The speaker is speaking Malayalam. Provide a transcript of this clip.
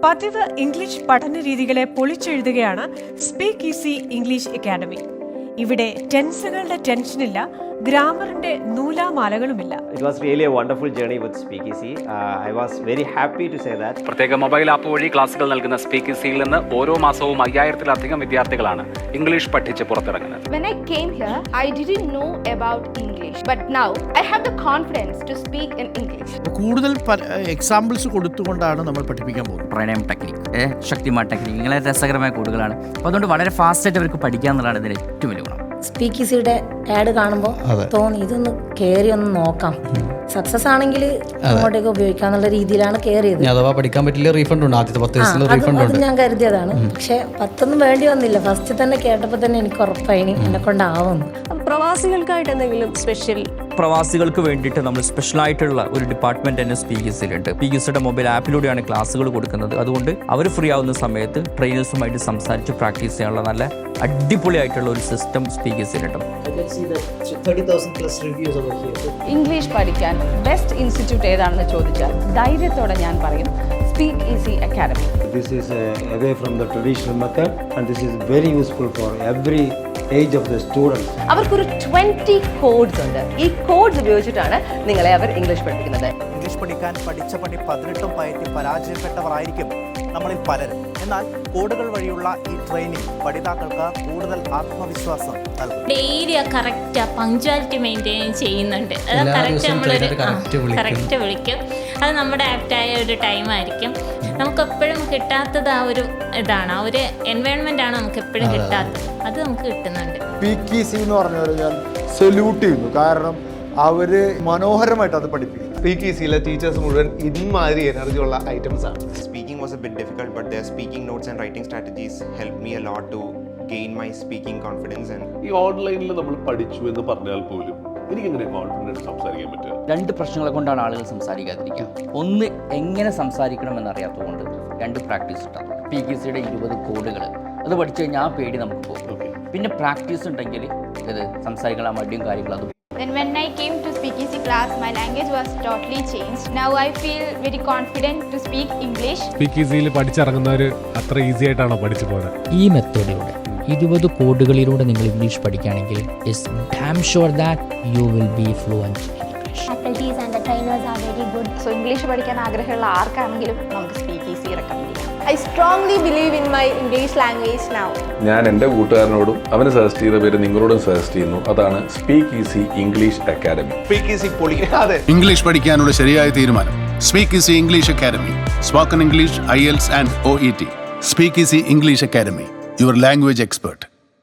പതിവ് ഇംഗ്ലീഷ് പഠന രീതികളെ പൊളിച്ചെഴുതുകയാണ് സ്പീക്ക് ഈസി ഇംഗ്ലീഷ് അക്കാഡമി. ഇവിടെ ടെൻസുകളുടെ ടെൻഷനില്ല, ഗ്രാമറിന്റെ നൂലാമാലകളുമില്ല. It was really a wonderful journey with Speak Easy. I was very happy to say that. പ്രത്യേക മൊബൈൽ ആപ്പ് വഴി ക്ലാസുകൾ നൽകുന്ന സ്പീക്ക് ഈസിയിൽ നിന്ന് ഓരോ മാസവും 5000-ലധികം വിദ്യാർത്ഥികളാണ് ഇംഗ്ലീഷ് പഠിച്ച് പുറത്തിറങ്ങുന്നത്. When I came here, I didn't know about English, but now I have the confidence to speak in English. കൂടുതൽ എക്സാമ്പിൾസ് കൊടുത്തുകൊണ്ടാണ് നമ്മൾ പഠിപ്പിക്കാൻ പോകുന്നത്. പ്രണയം ടെക്നിക്, ശക്തിമാൻ ടെക്നിക്, ഇങ്ങനെ രസകരമായ കോഡുകളാണ്. അപ്പോൾ അതുകൊണ്ട് വളരെ ഫാസ്റ്റായിട്ട് അവർക്ക് പഠിക്കുക എന്നുള്ളതാണ് ഇതിന് ഏറ്റവും വലിയ ഗുണം. സ്പീക്ക് ഈസിയുടെ ആഡ് കാണുമ്പോൾ തോന്നി ഇതൊന്ന് കയറി ഒന്ന് നോക്കാം, സക്സസ് ആണെങ്കിൽ അങ്ങോട്ടേക്ക് ഉപയോഗിക്കാന്നുള്ള രീതിയിലാണ് കയറിയത്. അഥവാ പഠിക്കാൻ പറ്റില്ല റീഫണ്ട് ഉണ്ട്, ആദ്യത്തെ 10 ദിവസത്തിൽ റീഫണ്ട് ഉണ്ട്. ഞാൻ കരുതിയതാണ്, പക്ഷെ 10 വേണ്ടി വന്നില്ല. ഫസ്റ്റ് തന്നെ കേട്ടപ്പോൾ തന്നെ എനിക്ക് ഉറപ്പായി എന്നെ കൊണ്ടാവുന്നു. പ്രവാസികൾക്കായിട്ട് എന്തെങ്കിലും സ്പെഷ്യൽ? പ്രവാസികൾക്ക് വേണ്ടിയിട്ട് നമ്മൾ സ്പെഷ്യലായിട്ടുള്ള ഒരു ഡിപ്പാർട്ട്മെന്റ് തന്നെ സ്പീക്ക് ഈസിയിലുണ്ട്. സ്പീക്ക് ഈസിയുടെ മൊബൈൽ ആപ്പിലൂടെയാണ് ക്ലാസ്സുകൾ കൊടുക്കുന്നത്. അതുകൊണ്ട് അവർ ഫ്രീ ആവുന്ന സമയത്ത് ട്രെയിനേഴ്സുമായിട്ട് സംസാരിച്ച് പ്രാക്ടീസ് ചെയ്യാനുള്ള നല്ല അടിപൊളിയായിട്ടുള്ള ഒരു സിസ്റ്റം സ്പീക്ക് ഈസിയിലുണ്ട്. ഇംഗ്ലീഷ് പഠിക്കാൻ ബെസ്റ്റ് ഇൻസ്റ്റിറ്റ്യൂട്ട് ഏതാണെന്ന് ചോദിച്ചാൽ ധൈര്യത്തോടെ ഞാൻ പറയും speak easy academy. This is away from the traditional method and this is very useful for every age of the student. അവർക്കൊരു 20 കോഡ്സ് ഉണ്ട്. ഈ കോഡ്സ് ഉപയോഗിച്ചിട്ടാണ് നിങ്ങളെ അവർ ഇംഗ്ലീഷ് പഠിപ്പിക്കുന്നത്. ഇംഗ്ലീഷ് പഠിക്കാൻ പഠിച്ച പണി 18 പയറ്റി പരാജയപ്പെട്ടവരായിരിക്കും നമ്മളിൽ പലരും. എന്നാൽ കോഡുകൾ വഴിയുള്ള ഈ ട്രെയിനിങ് പഠിതാക്കൾക്ക് കൂടുതൽ ആത്മവിശ്വാസം നൽകും. ഡെയിലി കറക്റ്റ് പങ്ക്ച്വാലിറ്റി മെയിൻറ്റെയിൻ ചെയ്യുന്നുണ്ട്. അത് കറക്റ്റ് നമ്മളൊരു കറക്റ്റ് വിളിക്കും. അത് നമ്മുടെ ആപ്റ്റായ ഒരു ടൈമായിരിക്കും. നമുക്കെപ്പോഴും കിട്ടാത്തത് ആ ഒരു ഇതാണ്, ആ ഒരു എൻവയോൺമെൻ്റ് ആണ് നമുക്ക് എപ്പോഴും കിട്ടാത്തത്. അത് നമുക്ക് കിട്ടുന്നുണ്ട്. സ്പീക്ക് ഈസി എന്ന് പറഞ്ഞവരെ ഞാൻ സല്യൂട്ട് ചെയ്യുന്നു. കാരണം അവര് മനോഹരമായിട്ട് അത് പഠിപ്പിക്കും. സ്പീക്ക് ഈസിയിലെ ടീച്ചേഴ്സ് മുഴുവൻ ഇമാതിരി എനർജി ഉള്ള ഐറ്റംസ് ആണ്. Speaking was a bit difficult, but their speaking notes and writing strategies helped me a lot to gain my speaking confidence. And ഈ ഓൺലൈനിൽ നമ്മൾ പഠിച്ചു എന്ന് പറഞ്ഞാൽ പോലും എനിക്കിങ്ങനെ കോൺഫിഡൻസ് സംസാരിക്കാൻ പറ്റുക. 2 പ്രശ്നങ്ങളെ കൊണ്ടാണ് ആളുകൾ സംസാരിക്കാതിരിക്കുക. ഒന്ന്, എങ്ങനെ സംസാരിക്കണമെന്ന് അറിയാത്തതുകൊണ്ട്. 2, പ്രാക്ടീസ് ഉണ്ടാകും. സ്പീക്ക് ഈസിയുടെ 20 കോഡുകൾ അത് പഠിച്ചു കഴിഞ്ഞാൽ ആ പേടി നമുക്ക് പോകും. പിന്നെ പ്രാക്ടീസ് ഉണ്ടെങ്കിൽ ഇത് സംസാരിക്കാൻ മടിയും കാര്യങ്ങളും അതും. When I came to Speak Easy class, my language was totally changed. Now I feel very confident to speak English. Speak ഈസിയിൽ പഠിച്ചിറങ്ങുന്നവർ അത്ര ഈസി ആയിട്ടാണോ പഠിച്ചു പോകുന്നത്? ഈ മെത്തേഡിലൂടെ 20 കോഡുകളിലൂടെ നിങ്ങൾ ഇംഗ്ലീഷ് പഠിക്കുകയാണെങ്കിൽ is damn sure that you will be fluent in English. Faculties and the trainers are very good. So English പഠിക്കാൻ ആഗ്രഹമുള്ള ആർക്കാണെങ്കിലും നമുക്ക് Speak Easy റെക്കമെൻഡ് ചെയ്യാം. I strongly believe in my English language now. ഞാൻ എൻ്റെ കൂട്ടുകാരനോടും അവന് സജസ്റ്റ് ചെയ്ത പേര് നിങ്ങളോടും സജസ്റ്റ് ചെയ്യുന്നു. അതാണ് speak easy English academy. Speak easy പൊളിക്കാതെ ഇംഗ്ലീഷ് പഠിക്കാനുള്ള ശരിയായ തീരുമാനം speak easy English academy. Spoken English, IELTS and OET. Speak easy English academy, your language expert.